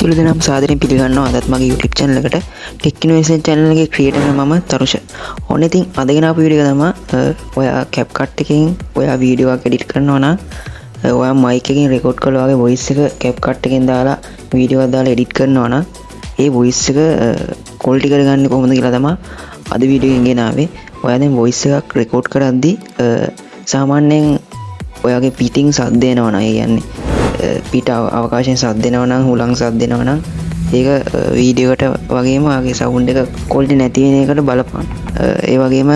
සියලු දෙනාම සාදරයෙන් පිළිගන්නවා අදත් මගේ YouTube channel එකට ටෙක් ඉනෝවේෂන් channel එකේ ක්‍රියේටර් මම තරුෂ. ඕන ඉතින් අද ගෙන ආපු වීඩියෝ එක තමයි ඔයා CapCut එකෙන් ඔයා වීඩියෝ එකක් එඩිට් කරනවා නම් ඔයා mic එකෙන් රෙකෝඩ් කරලා වගේ voice එක CapCut එකෙන් දාලා වීඩියෝ එකක් දාලා එඩිට් කරනවා නම් ඒ voice එක quality කරගන්නේ කොහොමද කියලා තමයි අද වීඩියෝ එකෙන් ගෙන ආවේ. ඔයා දැන් voice එකක් රෙකෝඩ් කරද්දී සාමාන්‍යයෙන් ඔයාගේ පිටින් සද්ද එනවා නම් ඒ කියන්නේ පිට අවකාශයෙන් සද්ද එනවා නම් හුලං සද්ද එනවා නම් ඒක වීඩියෝ එකට වගේම ඔයාගේ සවුන්ඩ් එක ක්වොලිටි නැති වෙන එකට බලපාන. ඒ වගේම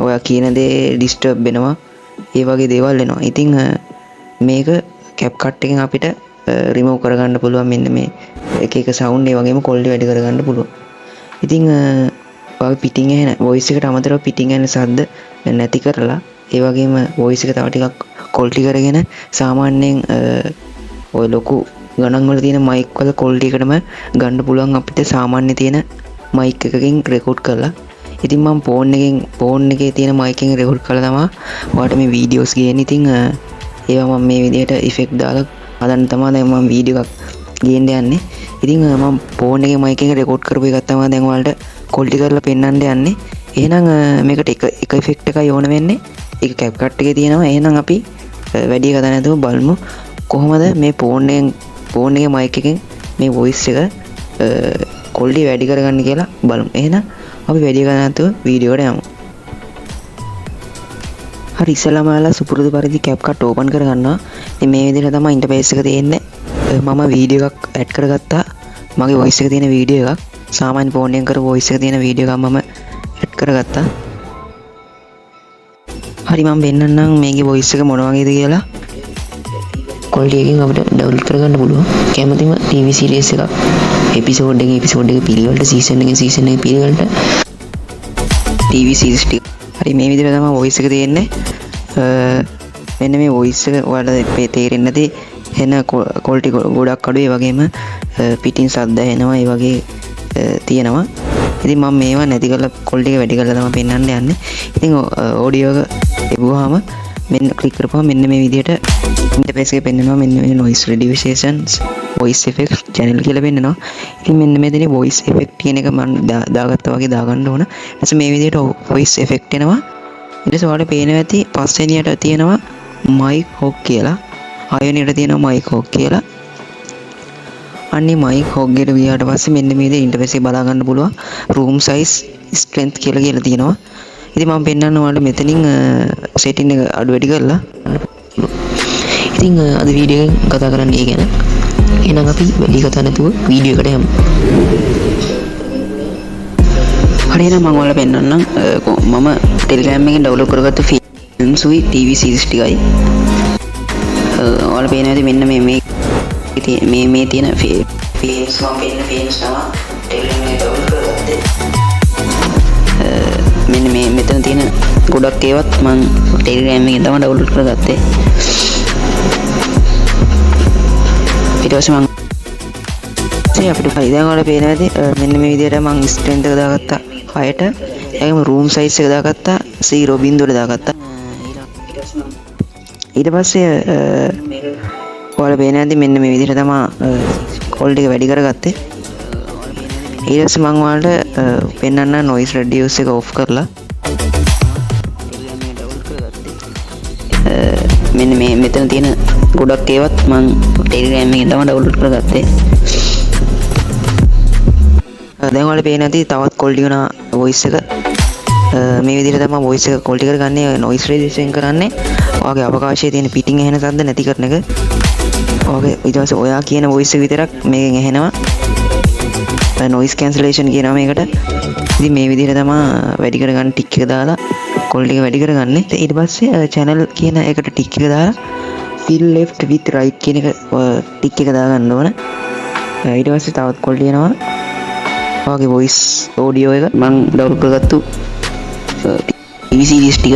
ඔයා කියන දේ ඩිස්ටර්බ් වෙනවා. ඒ වගේ දේවල් එනවා. ඉතින් මේක CapCut එකෙන් අපිට රිමූව් කරගන්න පුළුවන්. මෙන්න මේ එක එක සවුන්ඩ් ඒ වගේම ක්වොලිටි වැඩි කරගන්න පුළුවන්. ඉතින් ඔයාගේ පිටින් එන වොයිස් එකට අමතරව පිටින් එන සද්ද නැති කරලා ඒ වගේම වොයිස් එක තව ටිකක් quality කරගෙන සාමාන්‍යයෙන් ඔය ලොකු ගණන් වල තියෙන mic වල quality එකටම ගන්න පුළුවන් අපිට සාමාන්‍ය තියෙන mic එකකින් record කරලා. ඉතින් මම phone එකේ තියෙන mic එකෙන් record කරලා තමයි ඔයාලට මේ videos ගේන්නේ. ඉතින් ඒවා මම මේ විදිහට effect දාලා හදන්න තමයි දැන් මම video එකක් ගේන්න යන්නේ. ඉතින් මම phone එකේ mic එකෙන් record කරපු එකක් තමයි දැන් ඔයාලට quality කරලා පෙන්නන්න යන්නේ. එහෙනම් මේකට එක effect එකයි ඕන වෙන්නේ. ඒක CapCut එකේ තියෙනවා. එහෙනම් අපි වැඩි කතා නැතුව බලමු කොහොමද මේ ෆෝන් එකේ mic එකෙන් මේ voice එක quality වැඩි කරගන්න කියලා බලමු. එහෙනම් අපි වැඩි කතා නැතුව වීඩියෝ එකට යමු. හරි, ඉස්සෙල්ලාම ඔයාලා සුපුරුදු පරිදි CapCut open කරගන්නවා. ඉතින් මේ විදිහට තමයි ඉන්ටර්ෆේස් එක තියෙන්නේ. මම වීඩියෝ එකක් ඇඩ් කරගත්තා. මගේ voice එක තියෙන වීඩියෝ එකක්. සාමාන්‍ය ෆෝන් එකෙන් කරපු voice එක තියෙන වීඩියෝ එකක් මම ඇඩ් කරගත්තා. හරි, මම වෙන්නන්නම් මේකේ voice එක මොන වගේද කියලා. quality එකකින් අපිට download කරගන්න පුළුවන්. කැමතිම TV series එකක් episode එක පිළිවෙලට season එක පිළිවෙලට TV series ටික. හරි, මේ විදිහට තමයි voice එක තියෙන්නේ. මෙන්න මේ voice එක ඔයාලට තේරෙන්නේ නැති එන quality ගොඩක් අඩුයි. ඒ වගේම පිටින් සද්ද එනවා. ඒ වගේ තියෙනවා. ඉතින් මම මේවා නැති කරලා quality එක වැඩි කරලා තමයි පෙන්වන්න යන්නේ. ඉතින් audio එක එවුවාම මෙන්න ක්ලික් කරපුවාම මෙන්න මේ විදිහට ඉන්ටර්ෆේස් එක පෙන්නනවා. මෙන්න මේ noise reductions, voice effect channel කියලා පෙන්නනවා. ඉතින් මෙන්න මෙතන voice effect කියන එක මම දාගත්තා වගේ දාගන්න ඕන. ඊට මේ විදිහට voice effect එනවා. ඊට පස්සේ ඔයාලට පේනවා ඇති පස්වෙනියට තියෙනවා mic hook කියලා. හයවෙනියට තියෙනවා mic hook කියලා. අන්නේ mic hook එකට ගියාට පස්සේ මෙන්න මේ විදිහට ඉන්ටර්ෆේස් එක බලා ගන්න පුළුවන්. room size strength කියලා තියෙනවා. ඉතින් මම පෙන්නන්න ඔයාලට මෙතනින් setting එක අඩු වැඩි කරලා. ඉතින් අද වීඩියෝ එකෙන් කතා කරන්නේ ඒ ගැන. එහෙනම් අපි වැඩි කතා නැතුව වීඩියෝ එකට යමු. හරි, එහෙනම් මම ඔයාලට පෙන්නන්නම් මම Telegram එකෙන් download කරගත්ත films උයි TV series ටිකයි. ඔයාලට පේනවා ඇති මෙන්න මේ තියෙන films මම පෙන්න films තමයි Telegram එකේ download කරගත්තේ. මෙන්න මෙතන තියෙන ගොඩක් ඒවත් මම Telegram එකෙන් තමයි download කරගත්තේ. ඊට පස්සේ මම අපිට දැන් ඔයාලට පේනවා ඇති මෙන්න මේ විදිහට මම strength එක දාගත්තා 6ට. ඒගොම room size එක දාගත්තා 0.0 දාගත්තා. ඊට පස්සේ ඔයාලට පේනවා ඇති මෙන්න මේ විදිහට තමයි quality එක වැඩි කරගත්තේ. ඊට පස්සේ මම ඔයාලට පෙන්නන්න noise reduce එක off කරලා මෙන්න මේ මෙතන තියෙන ගොඩක් ඒවත් මම Telegram එකෙන් තමයි download කරගත්තේ. දැන් ඔයාලට පේන ඇති තවත් quality වෙන voice එක. මේ විදිහට තමයි voice එක quality කරගන්නේ. noise reduction කරන්නේ ඔයාගේ අවකාශයේ තියෙන පිටින් ඇහෙන සද්ද නැති කරන එක. ඔයාගේ ඊට පස්සේ ඔයා කියන voice එක විතරක් මේකෙන් ඇහෙනවා. noise cancellation කියනවා මේකට. ඉතින් මේ විදිහට තමයි වැඩි කරගන්න ටික් එක දාලා quality එක වැඩි කරගන්නේ. ඊට පස්සේ channel කියන එකට ටික් එක දාලා fill left with right කියන එක ටික් එක දාගන්න ඕන. ඊට පස්සේ තවත් quality එනවා. ඔයාගේ voice audio එක මම download කරගත්තු TV series ටික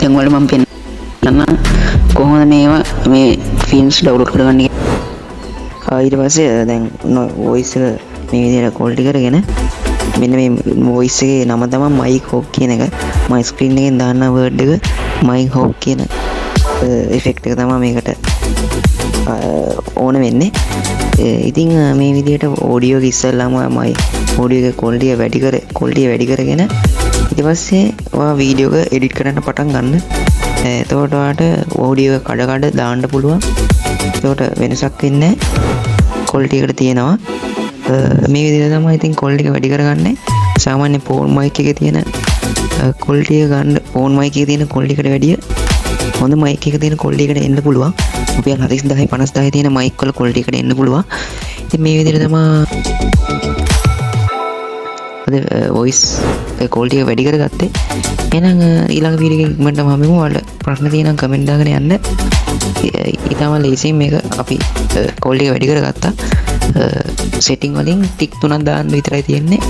දැන් වල මම පෙන්නන්න කොහොමද මේ films download කරගන්නේ. ඊට පස්සේ දැන් voice එක මේ විදිහට quality කරගෙන මෙන්න මේ voice එකේ නම තමයි mic hook කියන එක. my screen එකෙන් දාන්න word එක mic hook කියන effect එක තමයි මේකට ඕන වෙන්නේ. ඉතින් මේ විදිහට ඔඩියෝ එක ඉස්සෙල්ලාම මයි ඔඩියෝ එක ක්වොලිටිය වැඩි කරගෙන ඊට පස්සේ ඔයා වීඩියෝ එක එඩිට් කරන්න පටන් ගන්න. එතකොට ඔයාට ඔඩියෝ එක කඩ දාන්න පුළුවන්. එතකොට වෙනසක් වෙන්නේ නැහැ. ක්වොලිටි එකට තියෙනවා. මේ විදිහට තමයි ඉතින් ක්වොලිටි එක වැඩි කරගන්නේ. සාමාන්‍ය ෆෝන් මයික් එකේ තියෙන ක්වොලිටි එක ගන්න ෆෝන් මයික් එකේ තියෙන ක්වොලිටි එකට වැඩිය හොඳ මයික් එකක තියෙන ක්වොලිටි එකට එන්න පුළුවන්. රුපියල් 40000 50000 තියෙන මයික් වල ක්වොලිටි එකට එන්න පුළුවන්. ඉතින් මේ විදිහට තමයි වොයිස් ක්වොලිටි එක වැඩි කරගත්තේ. එහෙනම් ඊළඟ වීඩියෝ එකේ ඉක්මනට මම ඔයාලට ප්‍රශ්න තියෙනවා කමෙන්ට් දාගෙන යන්න. ඊටම ලේසියෙන් මේක අපි ක්වොලිටි එක වැඩි කරගත්තා. සෙටින් වලින් ටික් 3ක් දාන්න විතරයි තියෙන්නේ.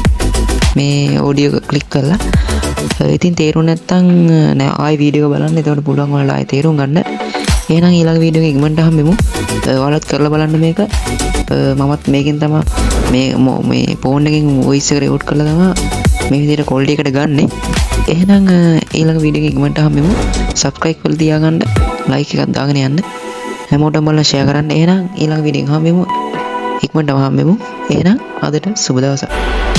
මේ ඔඩියෝ එක ක්ලික් කරලා ඉතින් තේරුම් නැත්නම් නෑ ආයි වීඩියෝ එක බලන්න. එතකොට පුළුවන් ඔයාලා ආයි තේරුම් ගන්න. එහෙනම් ඊළඟ වීඩියෝ එක ඉක්මනට හම්බෙමු. ඔයාලත් කරලා බලන්න මේක. මමත් මේකෙන් තමයි මේ ෆෝන් එකෙන් වොයිස් එක රෙකෝඩ් කරලා තමයි මේ විදිහට ක්වොලිටි එකට ගන්නෙ. එහෙනම් ඊළඟ වීඩියෝ එක ඉක්මනට හම්බෙමු. සබ්ස්ක්‍රයිබ් කරලා තියාගන්න. ලයික් එකක් දාගෙන යන්න. හැමෝටම බලලා ෂෙයා කරන්න. එහෙනම් ඊළඟ වීඩියෝ එක හම්බෙමු. ඉක්මනටම හම්බෙමු. එහෙනම් අදට සුබ දවසක්.